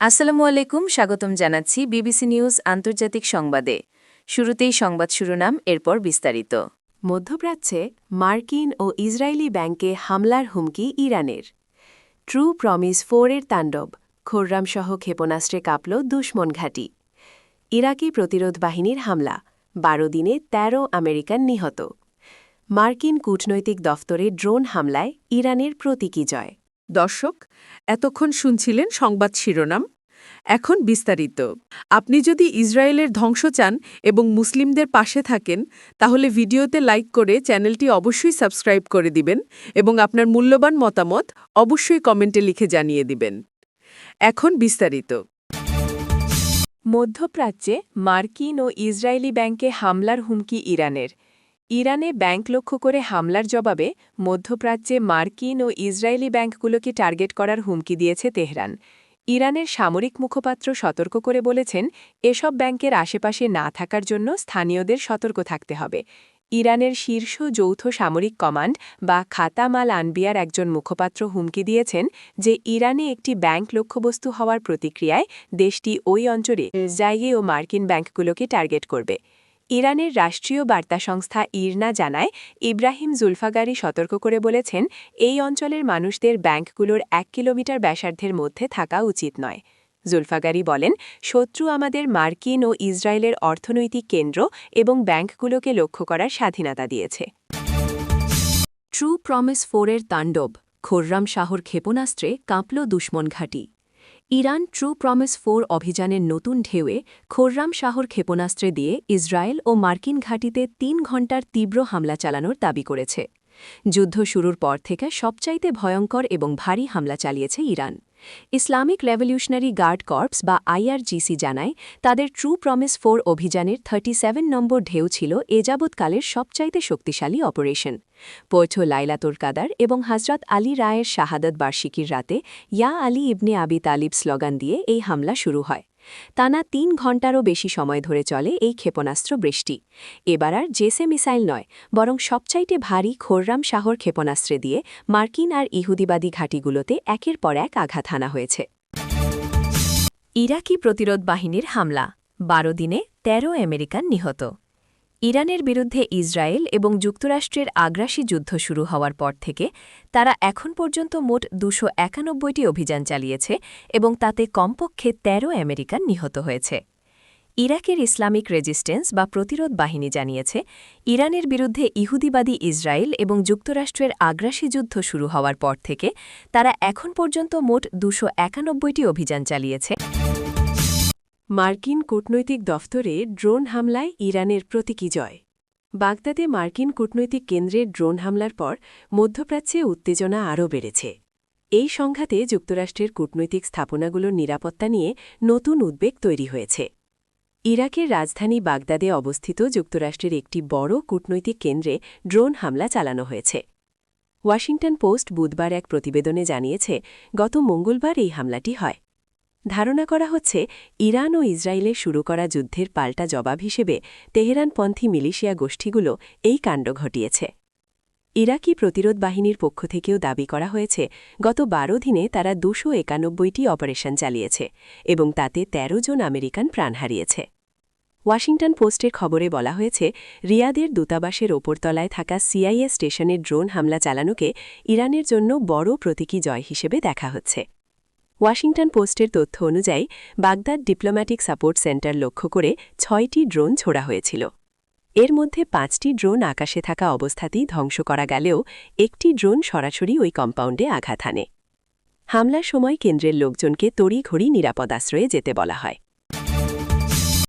আসসালামু আলাইকুম, স্বাগতম জানাচ্ছি বিবিসি নিউজ আন্তর্জাতিক সংবাদে। শুরুতেই সংবাদ শিরোনাম, এরপর বিস্তারিত। মধ্যপ্রাচ্যে মার্কিন ও ইসরায়েলি ব্যাংকে হামলার হুমকি ইরানের। ট্রু প্রমিস 4 এর তাণ্ডব, খোররামসহ ক্ষেপণাস্ত্রে কাঁপল দুশমন ঘাঁটি। ইরাকি প্রতিরোধ বাহিনীর হামলা, 12 দিনে 13 আমেরিকান নিহত। মার্কিন কূটনৈতিক দফতরে ড্রোন হামলায় ইরানের প্রতীকী জয়। দর্শক, এতক্ষণ শুনছিলেন সংবাদ শিরোনাম। এখন বিস্তারিত। আপনি যদি ইসরায়েলের ধ্বংস চান এবং মুসলিমদের পাশে থাকেন, তাহলে ভিডিওতে লাইক করে চ্যানেলটি অবশ্যই সাবস্ক্রাইব করে দিবেন এবং আপনার মূল্যবান মতামত অবশ্যই কমেন্টে লিখে জানিয়ে দিবেন। এখন বিস্তারিত। মধ্যপ্রাচ্যে মার্কিন ও ইসরায়েলি ব্যাংকে হামলার হুমকি ইরানের। ইরানে ব্যাংক লক্ষ্য করে হামলার জবাবে মধ্যপ্রাচ্যে মার্কিন ও ইসরায়েলি ব্যাংকগুলোকে টার্গেট করার হুমকি দিয়েছে তেহরান। ইরানের সামরিক মুখপাত্র সতর্ক করে বলেছেন, এসব ব্যাংকের আশেপাশে না থাকার জন্য স্থানীয়দের সতর্ক থাকতে হবে। ইরানের শীর্ষ যৌথ সামরিক কমান্ড বা খাতাম আল আনবিয়ার একজন মুখপাত্র হুমকি দিয়েছেন যে ইরানে একটি ব্যাংক লক্ষ্যবস্তু হওয়ার প্রতিক্রিয়ায় দেশটি ওই অঞ্চলে ইসরায়েলি ও মার্কিন ব্যাংকগুলোকে টার্গেট করবে। ইরানের রাষ্ট্রীয় বার্তা সংস্থা ইরনা জানায়, ইব্রাহিম জুলফাগারি সতর্ক করে বলেছেন, এই অঞ্চলের মানুষদের ব্যাংকগুলোর 1 কিলোমিটার ব্যাসার্ধের মধ্যে থাকা উচিত নয়। জুলফাগারি বলেন, শত্রু আমাদের মার্কিন ও ইসরায়েলের অর্থনৈতিক কেন্দ্র এবং ব্যাংকগুলোকে লক্ষ্য করার স্বাধীনতা দিয়েছে। ট্রু প্রমিস 4 এর তাণ্ডব, খোররাম শাহর ক্ষেপণাস্ত্রে কাঁপল দুশমন ঘাঁটি। ইরান ট্রু প্রমিস 4 অভিযানের নতুন ঢেউয়ে খোররাম শাহর ক্ষেপণাস্ত্রে দিয়ে ইসরায়েল ও মার্কিন ঘাঁটিতে 3 ঘণ্টার তীব্র হামলা চালানোর দাবি করেছে। যুদ্ধ শুরুর পর থেকে সবচাইতে ভয়ঙ্কর এবং ভারী হামলা চালিয়েছে Iran. Islamic revolutionary guard corps বা আইআরজিসি জানায়, তাদের ট্রু প্রমিস 4 অভিযানের 37 নম্বর ঢেউ ছিল এযাবৎকালের সবচাইতে শক্তিশালী অপারেশন। পৈঠ লাইলাতুল কাদার এবং হজরত আলী রায়ের শাহাদত বার্ষিকীর রাতে ইয়া আলী ইবনে আবি তালিব স্লোগান দিয়ে এই হামলা শুরু হয়। টানা 3 ঘণ্টারও বেশি সময় ধরে চলে এই ক্ষেপণাস্ত্র বৃষ্টি। এবার আর জেসে মিসাইল নয়, বরং সবচাইতে ভারী খোররাম শাহর ক্ষেপণাস্ত্রে দিয়ে মার্কিন আর ইহুদিবাদী ঘাঁটিগুলোতে একের পর এক আঘাত হানা হয়েছে। ইরাকি প্রতিরোধ বাহিনীর হামলা, 12 দিনে 13 আমেরিকান নিহত। ইরানের বিরুদ্ধে ইসরায়েল এবং যুক্তরাষ্ট্রের আগ্রাসী যুদ্ধ শুরু হওয়ার পর থেকে তারা এখন পর্যন্ত মোট 291টি অভিযান চালিয়েছে এবং তাতে কমপক্ষে 13 আমেরিকান নিহত হয়েছে। ইরাকের ইসলামিক রেজিস্ট্যান্স বা প্রতিরোধ বাহিনী জানিয়েছে, ইরানের বিরুদ্ধে ইহুদিবাদী ইসরায়েল এবং যুক্তরাষ্ট্রের আগ্রাসী যুদ্ধ শুরু হওয়ার পর থেকে তারা এখন পর্যন্ত মোট 291টি অভিযান চালিয়েছে। মার্কিন কূটনৈতিক দফতরে ড্রোন হামলায় ইরানের প্রতীকী জয়। বাগদাদে মার্কিন কূটনৈতিক কেন্দ্রের ড্রোন হামলার পর মধ্যপ্রাচ্যে উত্তেজনা আরও বেড়েছে। এই সংঘাতে যুক্তরাষ্ট্রের কূটনৈতিক স্থাপনাগুলোর নিরাপত্তা নিয়ে নতুন উদ্বেগ তৈরি হয়েছে। ইরাকের রাজধানী বাগদাদে অবস্থিত যুক্তরাষ্ট্রের একটি বড় কূটনৈতিক কেন্দ্রে ড্রোন হামলা চালানো হয়েছে। ওয়াশিংটন পোস্ট বুধবার এক প্রতিবেদনে জানিয়েছে, গত মঙ্গলবার এই হামলাটি হয়। ধারণা করা হচ্ছে, ইরান ও ইসরায়েলে শুরু করা যুদ্ধের পাল্টা জবাব হিসেবে তেহরানপন্থী মিলিশিয়া গোষ্ঠীগুলো এই কাণ্ড ঘটিয়েছে। ইরাকি প্রতিরোধ বাহিনীর পক্ষ থেকেও দাবি করা হয়েছে, গত 12 দিনে তারা 291টি অপারেশন চালিয়েছে এবং তাতে 13 জন আমেরিকান প্রাণ হারিয়েছে। ওয়াশিংটন পোস্টের খবরে বলা হয়েছে, রিয়াদের দূতাবাসের ওপরতলায় থাকা সিআইএ স্টেশনে ড্রোন হামলা চালানোকে ইরানের জন্য বড় প্রতীকী জয় হিসেবে দেখা হচ্ছে। ওয়াশিংটন পোস্টের তথ্য অনুযায়ী বাগদাদ ডিপ্লোম্যাটিক সাপোর্ট সেন্টার লক্ষ্য করে 6টি ড্রোন ছোড়া হয়েছিল। এর মধ্যে 5টি ড্রোন আকাশে থাকা অবস্থাতেই ধ্বংস করা গেলেও একটি ড্রোন সরাসরি ওই কম্পাউন্ডে আঘাত হানে। হামলার সময় কেন্দ্রের লোকজনকে তড়িঘড়ি নিরাপদ আশ্রয়ে যেতে বলা হয়।